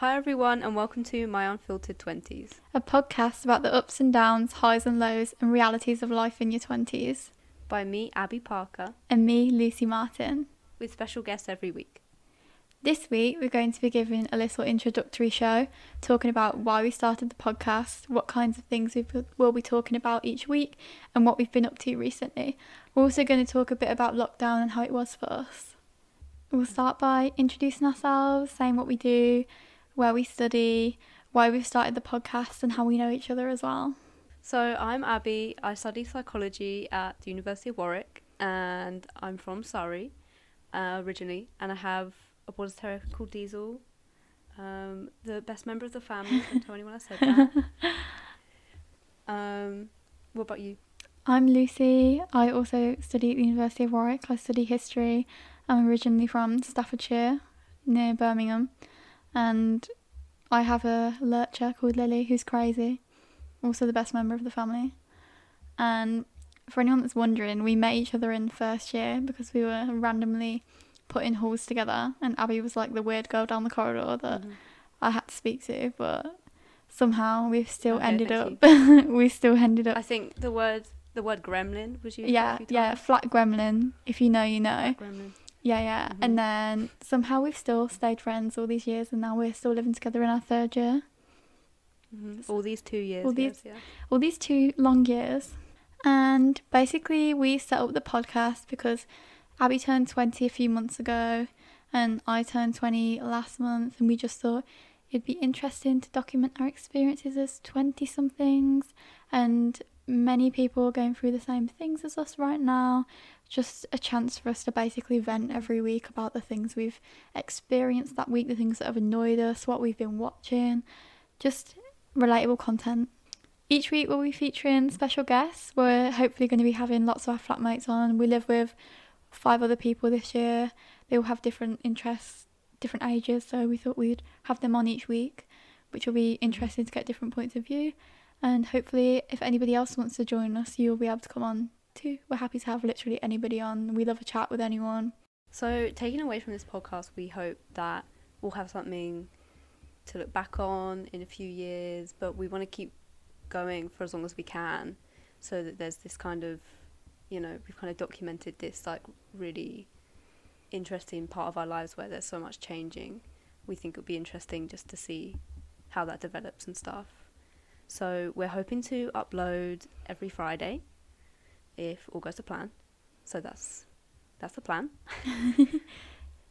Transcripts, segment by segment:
Hi everyone and welcome to My Unfiltered 20s. A podcast about the ups and downs, highs and lows, and realities of life in your 20s. By me, Abbey Parker. And me, Lucy Martin. With special guests every week. This week we're going to be giving a little introductory show, talking about why we started the podcast, what kinds of things we'll be talking about each week, and what we've been up to recently. We're also going to talk a bit about lockdown and how it was for us. We'll start by introducing ourselves, saying what we do, where we study, why we've started the podcast, and how we know each other as well. So I'm Abby. I study psychology at the University of Warwick and I'm from Surrey originally, and I have a border terrier called Diesel, the best member of the family. Don't tell anyone I said that. What about you? I'm Lucy. I also study at the University of Warwick. I study history. I'm originally from Staffordshire, near Birmingham. And I have a lurcher called Lily, who's crazy, also the best member of the family. And for anyone that's wondering, we met each other in first year because we were randomly put in halls together, and Abby was like the weird girl down the corridor that I had to speak to, but somehow we've still ended up. I think the word gremlin was used. Yeah, flat gremlin. If you know, you know. Gremlin. Yeah. Mm-hmm. And then somehow we've still stayed friends all these years, and now we're still living together in our third year. Mm-hmm. All these 2 years. All these 2 long years. And basically we set up the podcast because Abby turned 20 a few months ago and I turned 20 last month, and we just thought it'd be interesting to document our experiences as 20-somethings, and many people are going through the same things as us right now. Just a chance for us to basically vent every week about the things we've experienced that week, the things that have annoyed us, what we've been watching, just relatable content. Each week we'll be featuring special guests. We're hopefully going to be having lots of our flatmates on. We live with 5 other people this year. They all have different interests, different ages, so we thought we'd have them on each week, which will be interesting to get different points of view. And hopefully if anybody else wants to join us, you'll be able to come on too. We're happy to have literally anybody on. We love a chat with anyone. So taking away from this podcast, we hope that we'll have something to look back on in a few years, but we want to keep going for as long as we can, so that there's this kind of, we've kind of documented this like really interesting part of our lives where there's so much changing. We think it would be interesting just to see how that develops and stuff. So we're hoping to upload every Friday if all goes to plan. So that's the plan.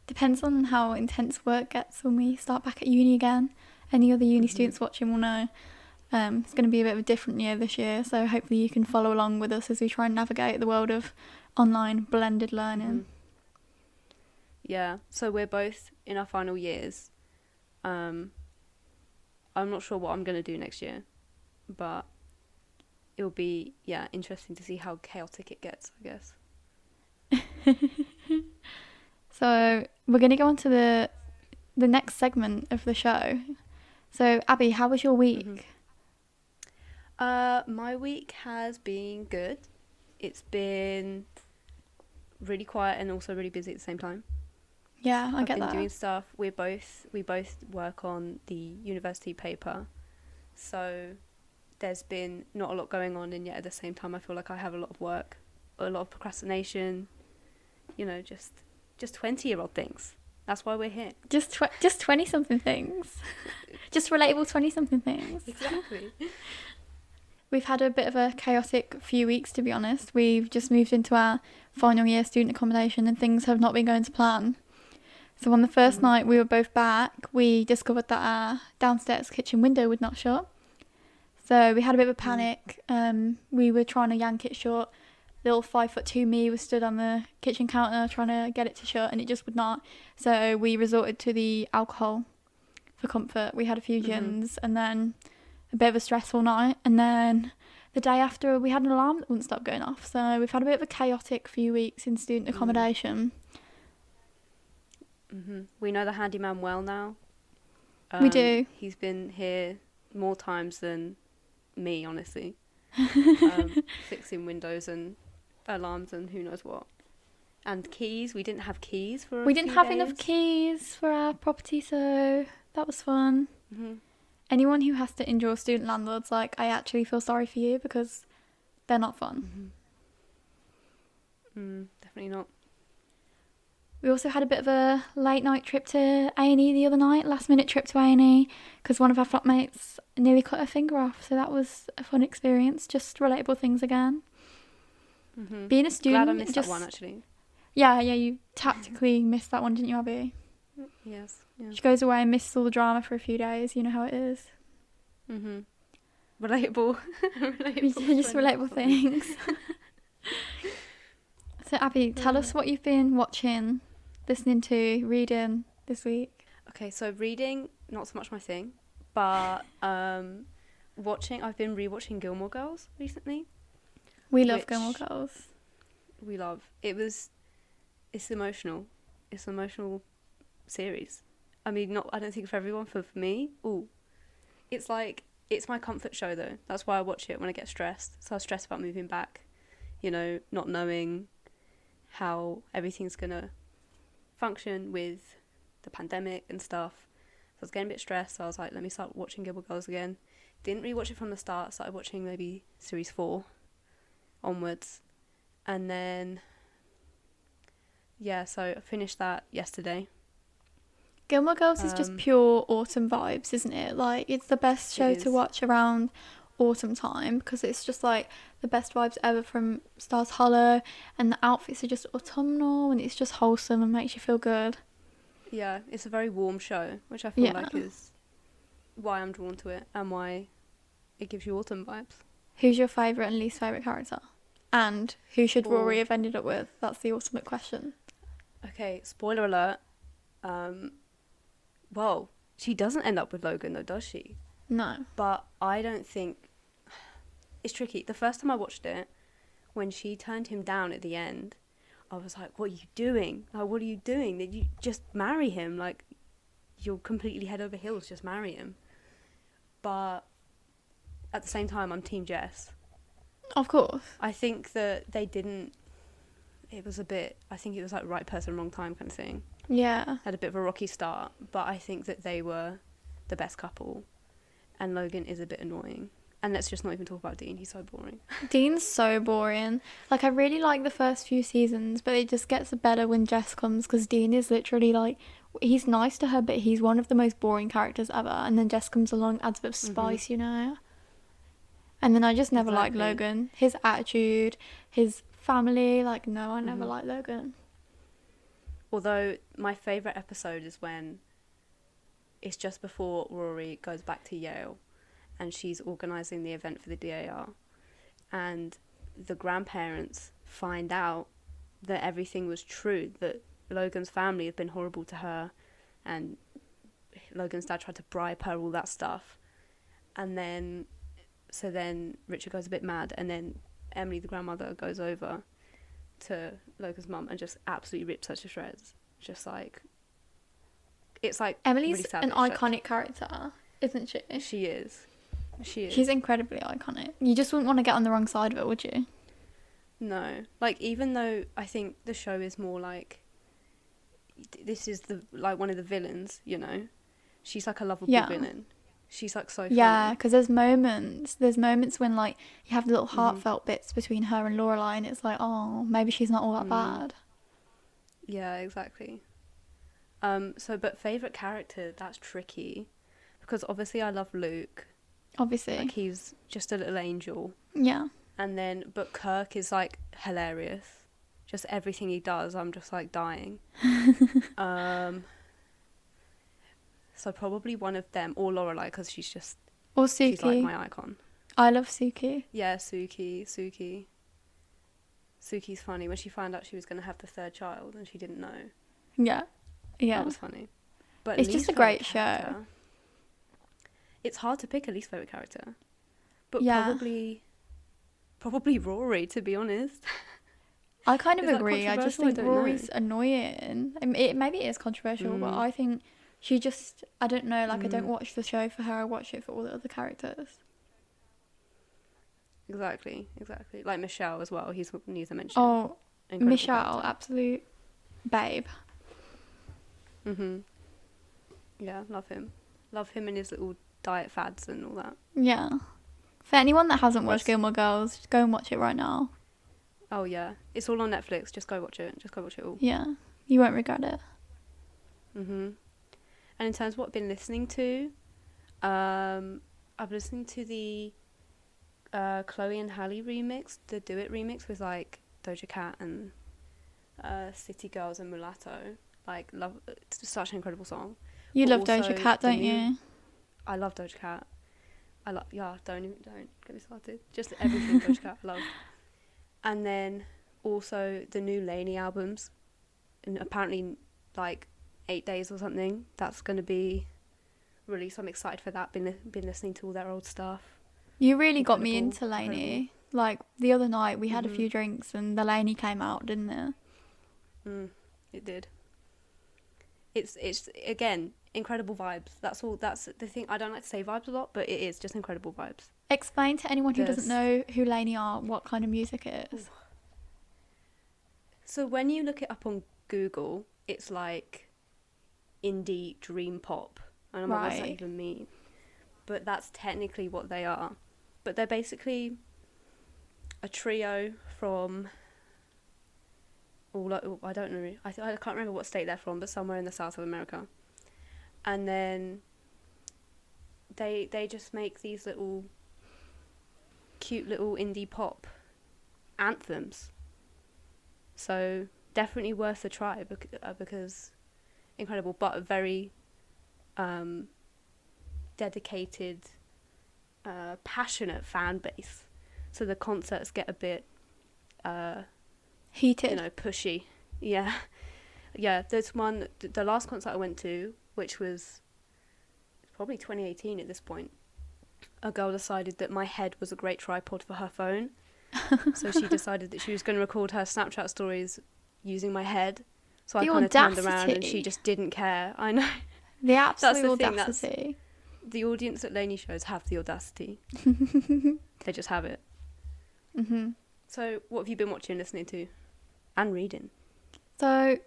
Depends on how intense work gets when we start back at uni again. Any other uni students watching will know it's going to be a bit of a different year this year, so hopefully you can follow along with us as we try and navigate the world of online blended learning. Yeah, so we're both in our final years. I'm not sure what I'm going to do next year, but it'll be interesting to see how chaotic it gets, I guess. So we're going to go on to the next segment of the show. So Abby, how was your week? My week has been good. It's been really quiet and also really busy at the same time. Yeah, I get that. I've been doing stuff. We both work on the university paper, so there's been not a lot going on, and yet at the same time I feel like I have a lot of work, a lot of procrastination, just 20-year-old things. That's why we're here. Just 20-something things. Just relatable 20-something things. Exactly. We've had a bit of a chaotic few weeks, to be honest. We've just moved into our final year student accommodation and things have not been going to plan. So on the first night we were both back, we discovered that our downstairs kitchen window would not shut. So we had a bit of a panic. We were trying to yank it shut. Little 5'2" me was stood on the kitchen counter trying to get it to shut, and it just would not. So we resorted to the alcohol for comfort. We had a few gins and then a bit of a stressful night, and then the day after we had an alarm that wouldn't stop going off. So we've had a bit of a chaotic few weeks in student accommodation. We know the handyman well now. We do. He's been here more times than me, honestly. Fixing windows and alarms and who knows what. And keys. We didn't have keys for a few days. Enough keys for our property, so That was fun. Mm-hmm. Anyone who has to endure student landlords, like, I actually feel sorry for you because they're not fun. Definitely not. We also had a bit of a late night trip to A&E the other night, last minute trip to A&E, because one of our flatmates nearly cut her finger off, so that was a fun experience, just relatable things again. Mm-hmm. Being a student... Glad I missed that one, actually. Yeah, you tactically missed that one, didn't you, Abby? Yes. Yeah. She goes away and misses all the drama for a few days, you know how it is. Mm-hmm. Relatable. Just relatable things. So, Abby, tell us what you've been watching, listening to, reading this week. Okay, so reading, not so much my thing, but watching, I've been rewatching Gilmore Girls recently. We love Gilmore Girls. We love. It's emotional. It's an emotional series. I mean, I don't think for everyone, for me, it's like, it's my comfort show though. That's why I watch it when I get stressed. So I was stressed about moving back, not knowing how everything's gonna function with the pandemic and stuff. So I was getting a bit stressed, so I was like, let me start watching Gilmore Girls again. Didn't rewatch it from the start, started watching maybe series 4 onwards. And then, so I finished that yesterday. Gilmore Girls is just pure autumn vibes, isn't it? Like, it's the best show to watch around autumn time because it's just like the best vibes ever from Stars Hollow, and the outfits are just autumnal and it's just wholesome and makes you feel good. Yeah, it's a very warm show, which I feel like is why I'm drawn to it and why it gives you autumn vibes. Who's your favourite and least favourite character? And who should Rory have ended up with? That's the ultimate question. Okay, spoiler alert. Well, she doesn't end up with Logan though, does she? No. But I don't think... It's tricky. The first time I watched it, when she turned him down at the end, I was like, what are you doing? Like, what are you doing? Did you just marry him? Like, you're completely head over heels, just marry him. But at the same time, I'm Team Jess. Of course. I think that they didn't... It was a bit... I think it was like right person, wrong time kind of thing. Yeah. Had a bit of a rocky start, but I think that they were the best couple. And Logan is a bit annoying. And let's just not even talk about Dean. He's so boring. Dean's so boring. Like, I really like the first few seasons, but it just gets better when Jess comes because Dean is literally like... He's nice to her, but he's one of the most boring characters ever. And then Jess comes along, adds a bit of spice, you know? And then I just never liked Logan. His attitude, his family, like, no, I never liked Logan. Although, my favourite episode is when it's just before Rory goes back to Yale and she's organising the event for the DAR. And the grandparents find out that everything was true, that Logan's family had been horrible to her and Logan's dad tried to bribe her, all that stuff. And then... So then Richard goes a bit mad, and then Emily, the grandmother, goes over to Logan's mum and just absolutely rips her to shreds. Just like... It's like... Emily's really an iconic character, isn't she? She is. She's incredibly iconic. You just wouldn't want to get on the wrong side of it, would you? No. Like, even though I think the show is more like... This is one of the villains, you know? She's like a lovable villain. She's like so funny. Yeah, because there's moments when like you have the little heartfelt bits between her and Lorelai, and it's like, oh, maybe she's not all that bad. Yeah, exactly. But favourite character, that's tricky, because obviously I love Luke. Obviously, like he's just a little angel. Yeah. But Kirk is like hilarious. Just everything he does, I'm just like dying. So probably one of them, or Lorelai, because she's just... Or Suki. She's like my icon. I love Suki. Yeah, Suki. Suki's funny. When she found out she was going to have the third child and she didn't know. Yeah. That was funny. But it's just a great show. It's hard to pick a least favourite character. But probably Rory, to be honest. I kind of agree. I just think Rory's annoying. Maybe it is controversial, but I think... She just, I don't know, like I don't watch the show for her, I watch it for all the other characters. Exactly. Like Michelle as well, he's needs a mention. Oh, Michelle, absolute babe. Yeah, love him. Love him and his little diet fads and all that. Yeah. For anyone that hasn't watched Whereas- Gilmore Girls, just go and watch it right now. Oh yeah, it's all on Netflix. Just go watch it. Just go watch it all. Yeah. You won't regret it. And in terms of what I've been listening to, I've been listening to the Chloe and Halle remix, the Do It remix with like Doja Cat and City Girls and Mulatto. Like, love, it's such an incredible song. You But love also Doja Cat, don't you? I love Doja Cat. Don't get me started. Just everything Doja Cat I love. And then also the new Lainey albums, and apparently like 8 days or something. That's going to be released. I'm excited for that. Been listening to all their old stuff. You really got me Incredible, into Lainey. incredible. Like, the other night we had a few drinks and the Lainey came out, didn't it? It did. It's again, incredible vibes. That's all. That's the thing. I don't like to say vibes a lot, but it is just incredible vibes. Explain to anyone who doesn't know who Lainey are what kind of music it is. So when you look it up on Google, it's like indie dream pop. I don't know what does that even mean. But that's technically what they are. But they're basically a trio from I don't know. I can't remember what state they're from, but somewhere in the south of America. And then they just make these little cute little indie pop anthems. So definitely worth a try because incredible, but a very dedicated, passionate fan base. So the concerts get a bit heated, pushy. Yeah. There's one. The last concert I went to, which was probably 2018 at this point, a girl decided that my head was a great tripod for her phone. So she decided that she was going to record her Snapchat stories using my head. So I kind of turned around and she just didn't care. I know. The absolute That's the thing, audacity. The audience at Lainey shows have the audacity. They just have it. So what have you been watching, listening to, and reading? So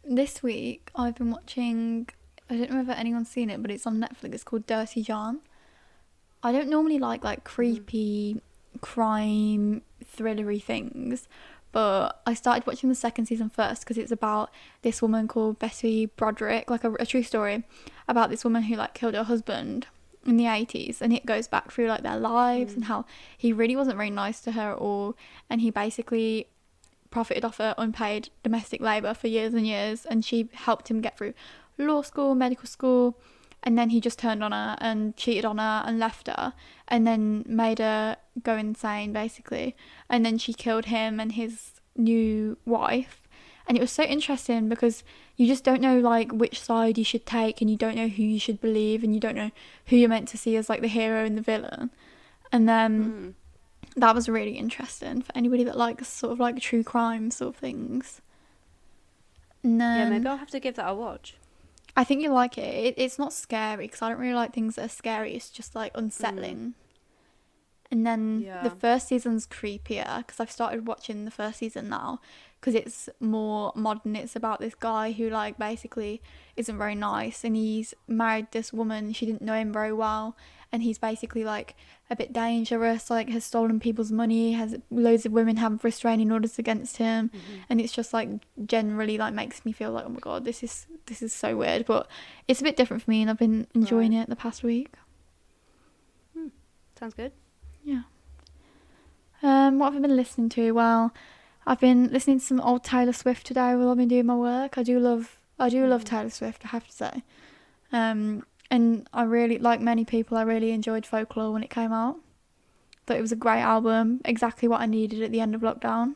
this week I've been watching, I don't know if anyone's seen it, but it's on Netflix. It's called Dirty John. I don't normally like creepy crime thrillery things, but I started watching the second season first because it's about this woman called Bessie Broderick, like a true story about this woman who like killed her husband in the 80s, and it goes back through like their lives and how he really wasn't very nice to her at all, and he basically profited off her unpaid domestic labour for years and years, and she helped him get through law school, medical school, and then he just turned on her and cheated on her and left her and then made her go insane basically, and then she killed him and his new wife. And it was so interesting because you just don't know like which side you should take, and you don't know who you should believe, and you don't know who you're meant to see as like the hero and the villain. And then that was really interesting for anybody that likes sort of like true crime sort of things. And then, yeah, maybe I'll have to give that a watch. I think you'll like it. It's not scary because I don't really like things that are scary. It's just like unsettling. And then the first season's creepier because I've started watching the first season now because it's more modern. It's about this guy who like basically isn't very nice, and he's married this woman. She didn't know him very well, and he's basically like a bit dangerous, like has stolen people's money, has loads of women have restraining orders against him, and it's just like generally like makes me feel like, oh my god, this is so weird, but it's a bit different for me, and I've been enjoying it the past week. Sounds good. Yeah. What have I been listening to? Well, I've been listening to some old Taylor Swift today while I've been doing my work. I do love Taylor Swift, I have to say. And I really, like many people, I really enjoyed Folklore when it came out. Thought it was a great album, exactly what I needed at the end of lockdown.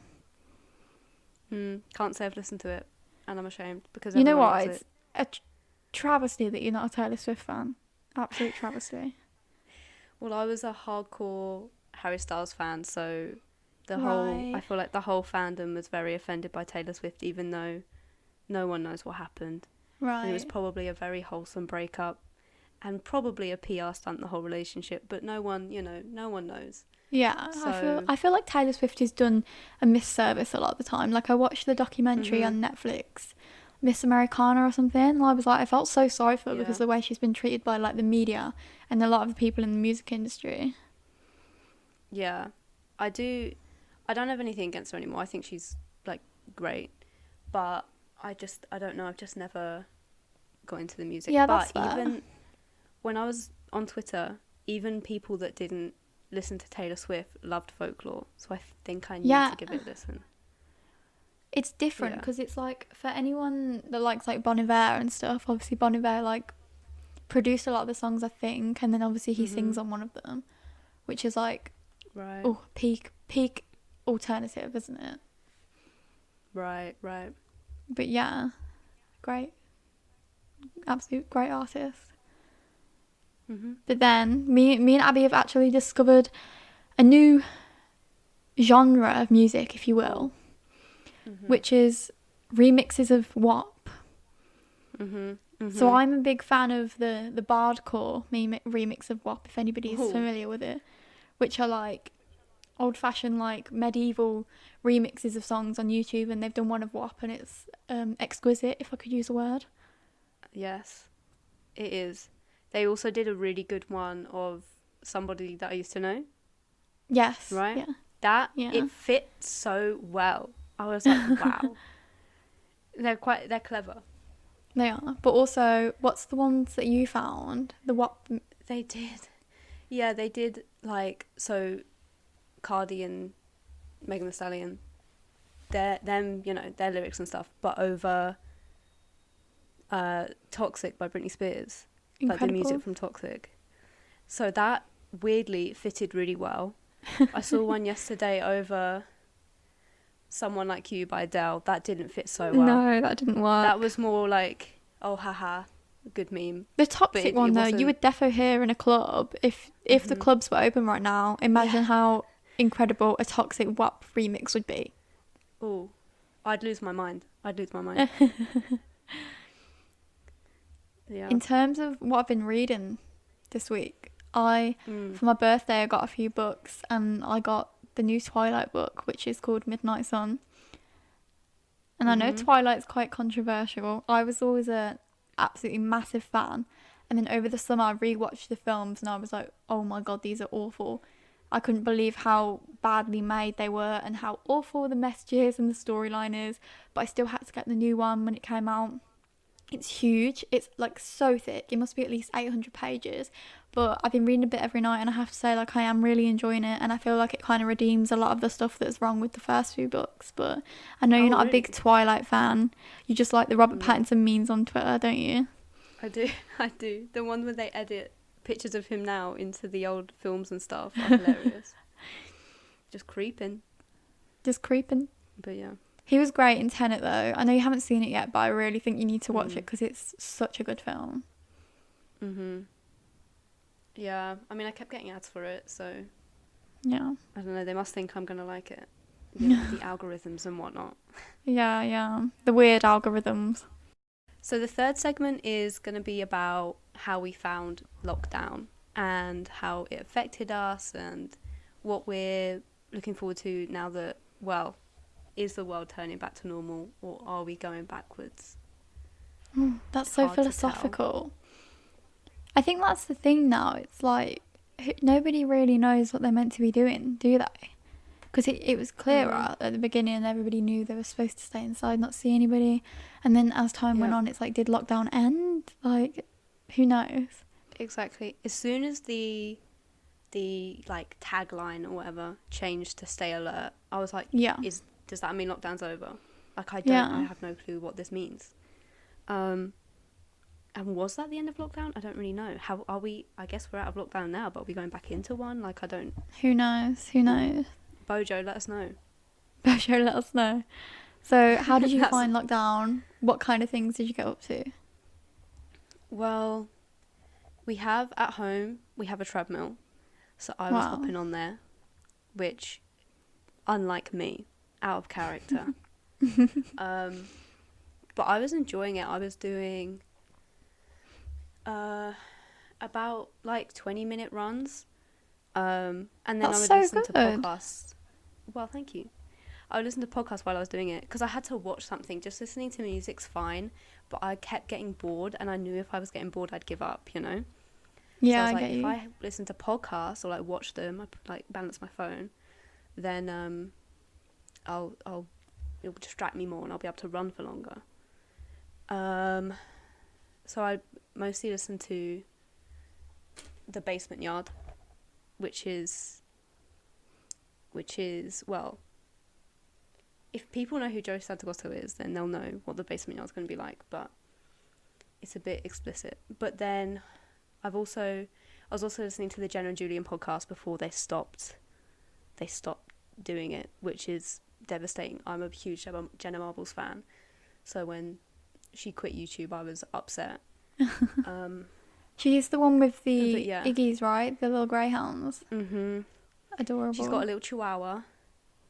Can't say I've listened to it, and I'm ashamed because you know what? It's a travesty that you're not a Taylor Swift fan. Absolute travesty. Well, I was a hardcore Harry Styles fan, so I feel like the whole fandom was very offended by Taylor Swift, even though no one knows what happened. Right. And it was probably a very wholesome breakup, and probably a PR stunt, the whole relationship, but no one knows. Yeah, So, I feel like Taylor Swift has done a misservice a lot of the time. Like I watched the documentary on Netflix Miss Americana or something. And I was like, I felt so sorry for her Yeah. because of the way she's been treated by like the media and a lot of the people in the music industry. Yeah. I don't have anything against her anymore. I think she's like great. But I don't know, I've just never got into the music. Yeah, But that's fair. even when I was on Twitter, even people that didn't listen to Taylor Swift loved Folklore. So I think I need to give it a listen. It's different Yeah. because it's like for anyone that likes like Bon Iver and stuff, obviously Bon Iver like produced a lot of the songs, I think, and then obviously he sings on one of them, which is like Right. peak alternative, isn't it? Right. But yeah, great, absolute great artist. But then me and Abby have actually discovered a new genre of music, if you will, which is remixes of WAP. So I'm a big fan of the Bardcore remix of WAP, if anybody's familiar with it, which are like old-fashioned, like medieval remixes of songs on YouTube, and they've done one of WAP, and it's exquisite, if I could use a word. Yes, it is. They also did a really good one of somebody that I used to know. Yes. Right? Yeah. It fit so well. I was like, wow. They're clever. They are. But also, what's the ones that you found? The WAP. They did. Yeah, they did, like, so Cardi and Megan Thee Stallion, their lyrics and stuff, but over Toxic by Britney Spears. Incredible. Like the music from Toxic. So that weirdly fitted really well. I saw one yesterday over Someone Like You by Adele. That didn't fit so well. No, that didn't work. That was more like, oh, haha, good meme. The Toxic one, though, you would defo hear in a club. If the clubs were open right now, imagine how incredible a Toxic WAP remix would be. Oh, I'd lose my mind. Yeah. In terms of what I've been reading this week, for my birthday, I got a few books, and I got the new Twilight book, which is called Midnight Sun. And I know Twilight's quite controversial. I was always a absolutely massive fan, and then over the summer I rewatched the films, and I was like, oh my god, these are awful. I couldn't believe how badly made they were and how awful the messages and the storyline is, but I still had to get the new one when it came out. It's huge. It's like so thick. It must be at least 800 pages. But I've been reading a bit every night, and I have to say, like, I am really enjoying it, and I feel like it kind of redeems a lot of the stuff that's wrong with the first few books. But I know you're not a big Twilight fan. You just like the Robert Pattinson memes on Twitter, don't you? I do. The one where they edit pictures of him now into the old films and stuff are hilarious. Just creeping. But yeah. He was great in Tenet, though. I know you haven't seen it yet, but I really think you need to watch it because it's such a good film. Yeah, I mean, I kept getting ads for it, so... Yeah. I don't know, they must think I'm going to like it. You know, the algorithms and whatnot. Yeah. The weird algorithms. So the third segment is going to be about how we found lockdown and how it affected us and what we're looking forward to now that, well... Is the world turning back to normal, or are we going backwards? That's so philosophical. I think that's the thing now. It's like nobody really knows what they're meant to be doing, do they? Because it was clearer at the beginning. Everybody knew they were supposed to stay inside, not see anybody. And then as time went on, it's like, did lockdown end? Like, who knows? Exactly. As soon as the like tagline or whatever changed to stay alert, I was like, does that mean lockdown's over? Like, I have no clue what this means. And was that the end of lockdown? I don't really know. How are we? I guess we're out of lockdown now, but are we going back into one? Like, I don't... Who knows? Bojo, let us know. Bojo, let us know. So, how did you find lockdown? What kind of things did you get up to? Well, we have at home, we have a treadmill. So I was hopping on there, which, unlike me, out of character. But I was enjoying it. I was doing about like 20-minute runs. And then I would listen to podcasts. Well, thank you. I would listen to podcasts while I was doing it because I had to watch something. Just listening to music's fine, but I kept getting bored, and I knew if I was getting bored, I'd give up, you know? Yeah, so I was I like, get if you. I listen to podcasts or like watch them, I like balance my phone, then I'll it'll distract me more and I'll be able to run for longer. So I mostly listen to The Basement Yard, which is well, if people know who Joe Santagosto is, then they'll know what The Basement Yard's going to be like, but it's a bit explicit. But then I was also listening to the Jenna and Julian podcast before they stopped doing it, which is devastating. I'm a huge Jenna Marbles fan, so when she quit YouTube, I was upset. She's the one with the But yeah. Iggies, right? The little greyhounds. Mhm. Adorable. She's got a little Chihuahua,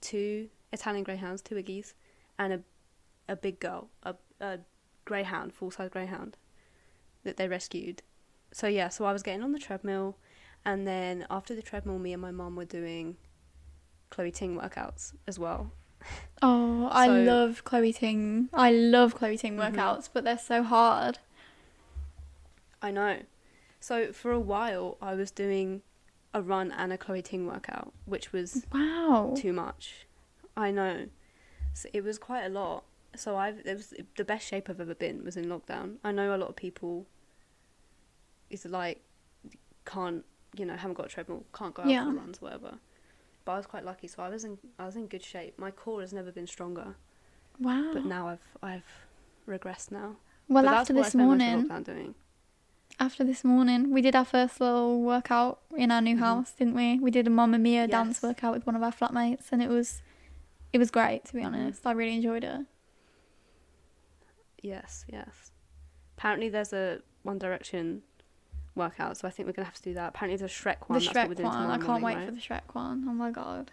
2 Italian greyhounds, 2 Iggies, and a big girl, a greyhound, full-size greyhound that they rescued. So yeah, so I was getting on the treadmill, and then after the treadmill, me and my mum were doing Chloe Ting workouts as well. Oh, I love Chloe Ting. I love Chloe Ting workouts, but they're so hard. I know. So for a while, I was doing a run and a Chloe Ting workout, which was too much. I know. So it was quite a lot. So it was the best shape I've ever been was in lockdown. I know a lot of people is like haven't got a treadmill, can't go out for runs, whatever. But I was quite lucky, so I was in good shape. My core has never been stronger. Wow. But now I've regressed now. Well, but after this morning, we did our first little workout in our new house, didn't we? We did a Mamma Mia dance workout with one of our flatmates, and it was great, to be honest. I really enjoyed it. Yes. Apparently there's a One Direction workout, so I think we're going to have to do that. Apparently there's a Shrek one. The Shrek one. I can't wait for the Shrek one. Oh my god.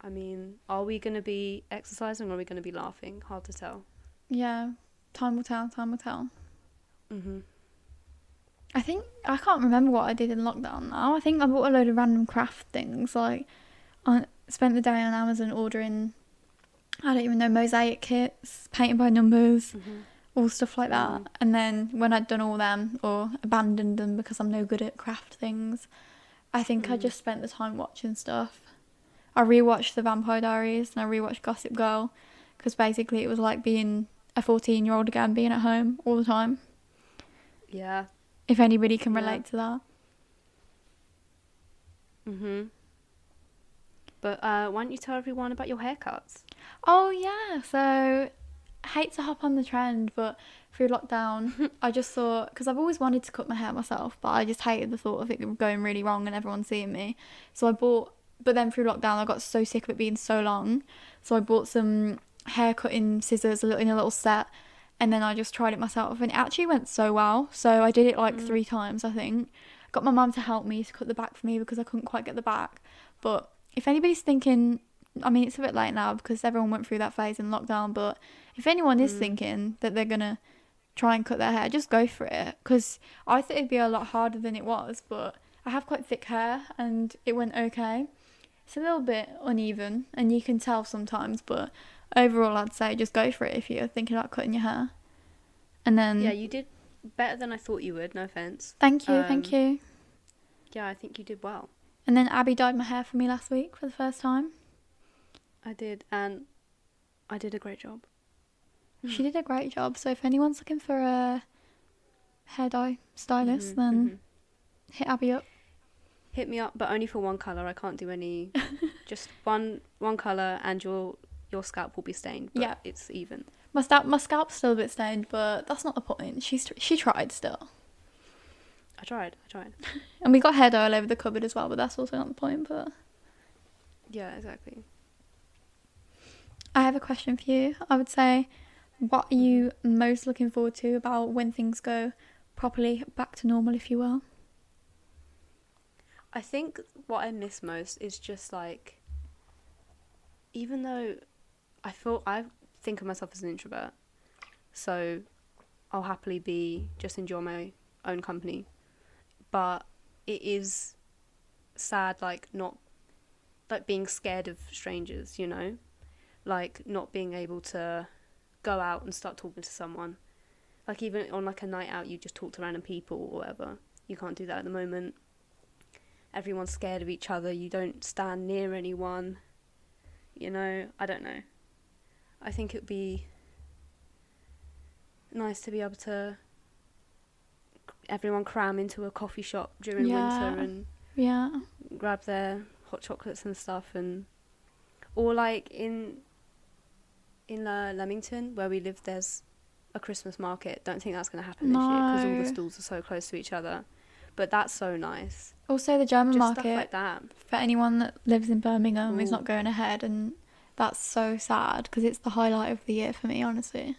I mean, are we going to be exercising or are we going to be laughing? Hard to tell. Yeah. Time will tell. I think, I can't remember what I did in lockdown now. I think I bought a load of random craft things. Like, I spent the day on Amazon ordering, I don't even know, mosaic kits, painting by numbers, all stuff like that. And then when I'd done all them, or abandoned them because I'm no good at craft things, I think I just spent the time watching stuff. I rewatched The Vampire Diaries and I rewatched Gossip Girl, because basically it was like being a 14-year-old again, being at home all the time. Yeah. If anybody can relate to that. But why don't you tell everyone about your haircuts? Oh yeah, so I hate to hop on the trend, but through lockdown I just thought, because I've always wanted to cut my hair myself, but I just hated the thought of it going really wrong and everyone seeing me. So but then through lockdown I got so sick of it being so long, so I bought some hair cutting scissors in a little set, and then I just tried it myself, and it actually went so well. So I did it like 3 times, I think. I got my mum to help me to cut the back for me because I couldn't quite get the back. But if anybody's thinking, I mean, it's a bit late now because everyone went through that phase in lockdown, but if anyone is thinking that they're gonna try and cut their hair, just go for it, because I thought it'd be a lot harder than it was, but I have quite thick hair and it went okay. It's a little bit uneven and you can tell sometimes, but overall I'd say just go for it if you're thinking about cutting your hair. And then yeah, you did better than I thought you would, no offense. Thank you. Yeah, I think you did well. And then Abby dyed my hair for me last week for the first time. I did, and I did a great job. She did a great job, so if anyone's looking for a hair dye stylist, then hit Abby up. Hit me up, but only for one colour. I can't do any. Just one colour, and your scalp will be stained, but it's even. My scalp's still a bit stained, but that's not the point. She tried still. I tried. And we got hair dye all over the cupboard as well, but that's also not the point. But yeah, exactly. I have a question for you. I would say, what are you most looking forward to about when things go properly back to normal, if you will? I think what I miss most is just like, even though I think of myself as an introvert, so I'll happily enjoy my own company, but it is sad, like not like being scared of strangers, you know, like not being able to go out and start talking to someone. Like even on like a night out, you just talk to random people or whatever. You can't do that at the moment. Everyone's scared of each other. You don't stand near anyone. You know, I don't know. I think it'd be nice to be able to everyone cram into a coffee shop during winter and grab their hot chocolates and stuff, and or like in Leamington where we live, there's a Christmas market. Don't think that's going to happen this year because all the stalls are so close to each other, but that's so nice. Also the German just market, stuff like that. for anyone that lives in Birmingham, is not going ahead, and that's so sad because it's the highlight of the year for me, honestly.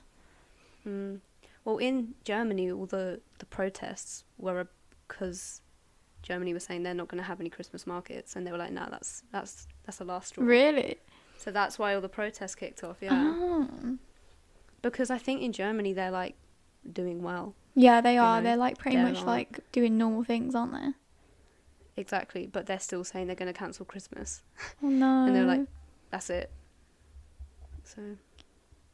Well, in Germany, all the protests were because Germany was saying they're not going to have any Christmas markets, and they were like, "No, that's the last straw." Really? So that's why all the protests kicked off. Yeah. Oh. Because I think in Germany they're like doing well. Yeah, they are. You know, they're like pretty much like doing normal things, aren't they? Exactly, but they're still saying they're going to cancel Christmas. Oh no. And they're like, that's it. So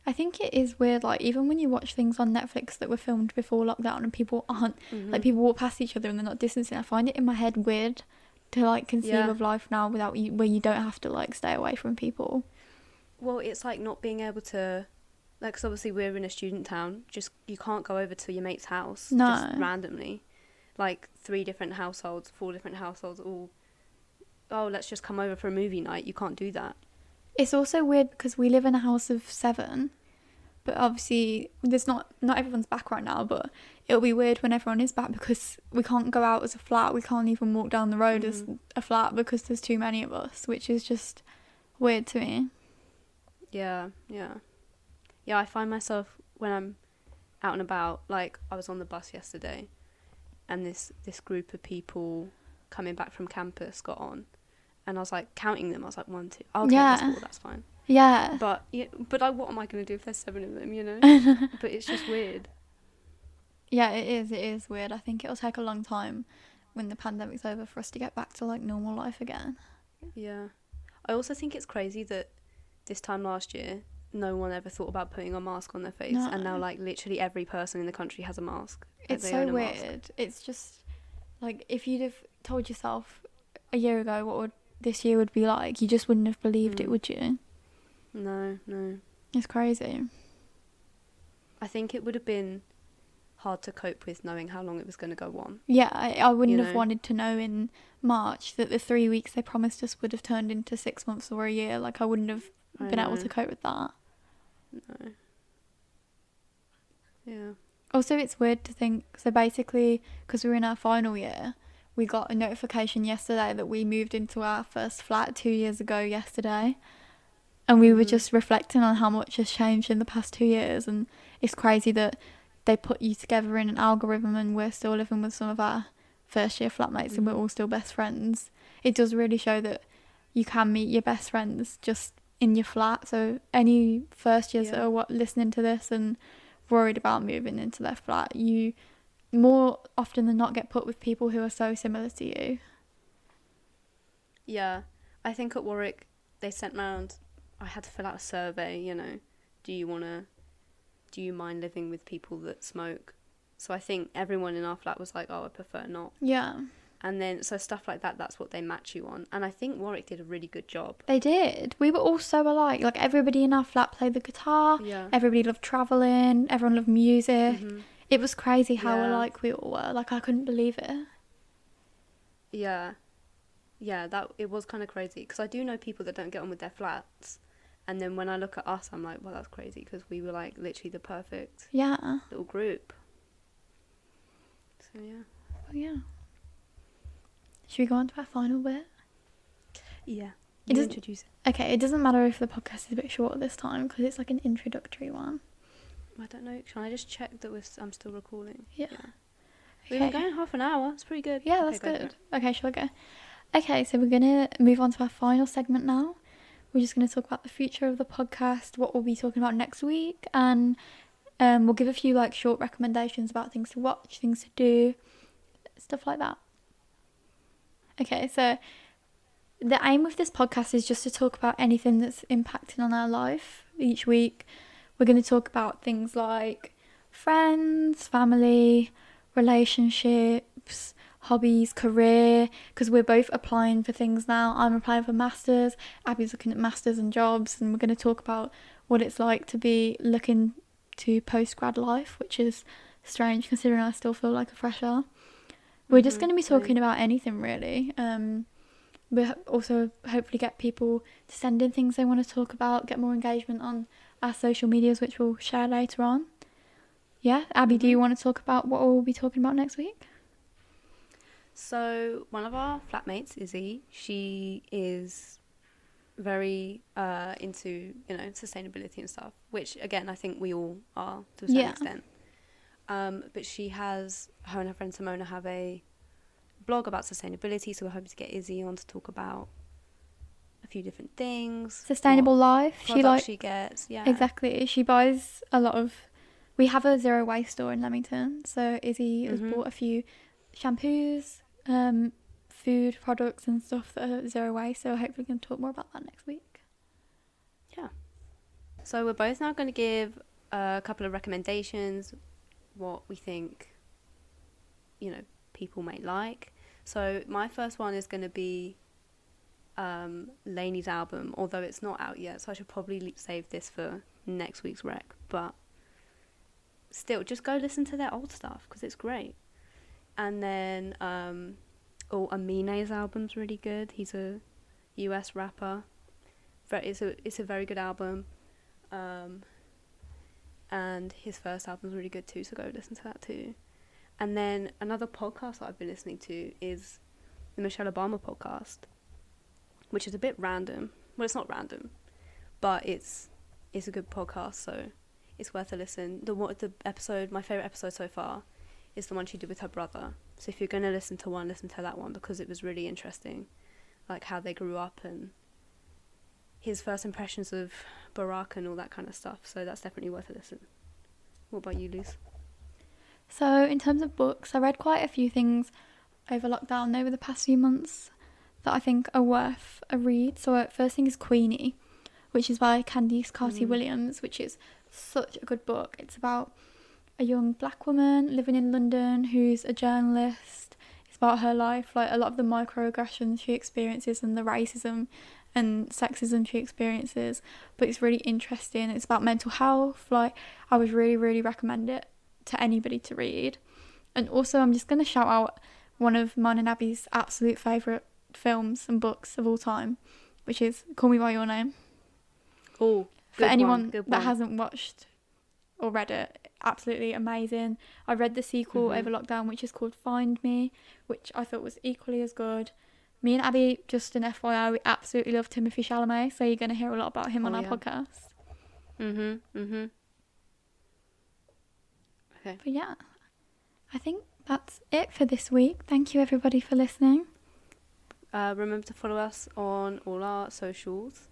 I think it is weird, like even when you watch things on Netflix that were filmed before lockdown and people aren't like, people walk past each other and they're not distancing, I find it in my head weird to like conceive of life now without you, where you don't have to like stay away from people. Well, it's like not being able to, like, 'cause obviously we're in a student town, just you can't go over to your mate's house just randomly, like 3 different households, 4 different households all, oh, let's just come over for a movie night. You can't do that. It's also weird because we live in a house of 7, but obviously there's not everyone's back right now, but it'll be weird when everyone is back because we can't go out as a flat. We can't even walk down the road as a flat because there's too many of us, which is just weird to me. Yeah, I find myself when I'm out and about, like I was on the bus yesterday and this group of people coming back from campus got on, and I was like counting them. I was like 1, 2. Okay, that's 4. That's fine. Yeah. But like, what am I going to do if there's 7 of them? You know. But it's just weird. Yeah, it is weird. I think it'll take a long time when the pandemic's over for us to get back to like normal life again. Yeah. I also think it's crazy that this time last year no one ever thought about putting a mask on their face, and now like literally every person in the country has a mask. It's so weird. It's just like, if you'd have told yourself a year ago what this year would be like, you just wouldn't have believed it, would you? No. It's crazy. I think it would have been hard to cope with knowing how long it was going to go on. Yeah, I wouldn't have wanted to know in March that the 3 weeks they promised us would have turned into 6 months or a year. Like, I wouldn't have been able to cope with that. No. Yeah. Also, it's weird to think, so basically, because we're in our final year, we got a notification yesterday that we moved into our first flat 2 years ago yesterday. And we were just reflecting on how much has changed in the past 2 years. And it's crazy that they put you together in an algorithm and we're still living with some of our first year flatmates and we're all still best friends. It does really show that you can meet your best friends just in your flat. So any first years that are listening to this and worried about moving into their flat, you more often than not get put with people who are so similar to you. Yeah. I think at Warwick they sent round, I had to fill out a survey, you know, do you mind living with people that smoke? So I think everyone in our flat was like, oh, I prefer not. Yeah. And then, so stuff like that, that's what they match you on. And I think Warwick did a really good job. They did. We were all so alike. Like, everybody in our flat played the guitar. Yeah. Everybody loved travelling. Everyone loved music. It was crazy how alike we all were. Like, I couldn't believe it. Yeah, it was kind of crazy. Because I do know people that don't get on with their flats. And then when I look at us, I'm like, well, that's crazy. Because we were, like, literally the perfect little group. So, yeah. Oh, yeah. Should we go on to our final bit? Yeah. You introduce it. Okay, it doesn't matter if the podcast is a bit shorter this time because it's like an introductory one. I don't know. Can I just check that I'm still recording? Yeah. We've been going half an hour. It's pretty good. Yeah, that's good. Okay, shall I go? Okay, so we're going to move on to our final segment now. We're just going to talk about the future of the podcast, what we'll be talking about next week, and we'll give a few like short recommendations about things to watch, things to do, stuff like that. Okay, so the aim of this podcast is just to talk about anything that's impacting on our life. Each week we're going to talk about things like friends, family, relationships, hobbies, career, because we're both applying for things now. I'm applying for masters, Abby's looking at masters and jobs, and we're going to talk about what it's like to be looking to post-grad life, which is strange considering I still feel like a fresher. We're just going to be talking about anything really. We'll also hopefully get people to send in things they want to talk about, get more engagement on our social medias, which we'll share later on. Yeah, Abby, do you want to talk about what we'll be talking about next week? So one of our flatmates, Izzy, she is very into, sustainability and stuff, which again, I think we all are to a certain extent. But her and her friend Simona have a blog about sustainability, so we're hoping to get Izzy on to talk about a few different things. Sustainable life. She gets, yeah. Exactly. She buys a lot of... We have a zero waste store in Leamington, so Izzy has bought a few shampoos, food products and stuff that are zero waste, so hopefully we can talk more about that next week. Yeah. So we're both now going to give a couple of recommendations, what we think, people may like. So my first one is going to be Lainey's album, although it's not out yet, so I should probably save this for next week's rec, but still, just go listen to their old stuff because it's great. And then Amine's album's really good. He's a US rapper. It's a very good album, and his first album's really good too, so go listen to that too. And then another podcast that I've been listening to is the Michelle Obama podcast, which is a bit random. Well, it's not random, but it's a good podcast, so it's worth a listen. My favourite episode so far is the one she did with her brother. So if you're going to listen to one, listen to that one, because it was really interesting, like how they grew up and his first impressions of Barack and all that kind of stuff. So that's definitely worth a listen. What about you, Luce? So in terms of books, I read quite a few things over lockdown over the past few months that I think are worth a read. So first thing is Queenie, which is by Candice Carty-Williams, which is such a good book. It's about a young black woman living in London who's a journalist. It's about her life, like a lot of the microaggressions she experiences and the racism and sexism she experiences, but it's really interesting. It's about mental health. Like, I would really, really recommend it to anybody to read. And also, I'm just going to shout out one of mine and Abby's absolute favourite films and books of all time, which is Call Me By Your Name. Oh, for anyone that hasn't watched or read it, absolutely amazing. I read the sequel over lockdown, which is called Find Me, which I thought was equally as good. Me and Abby, just an FYI, we absolutely love Timothée Chalamet, so you're going to hear a lot about him on our podcast. Okay. But yeah, I think that's it for this week. Thank you everybody for listening. Remember to follow us on all our socials.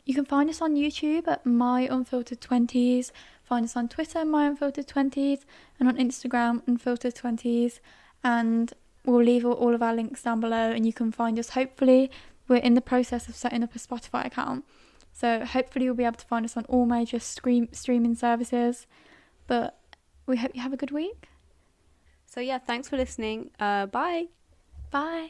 You can find us on YouTube at My Unfiltered 20s. Find us on Twitter, My Unfiltered 20s, and on Instagram, Unfiltered 20s. And we'll leave all of our links down below, and you can find us. Hopefully, we're in the process of setting up a Spotify account, so hopefully you'll be able to find us on all major streaming services. But we hope you have a good week. So yeah, thanks for listening. Bye. Bye.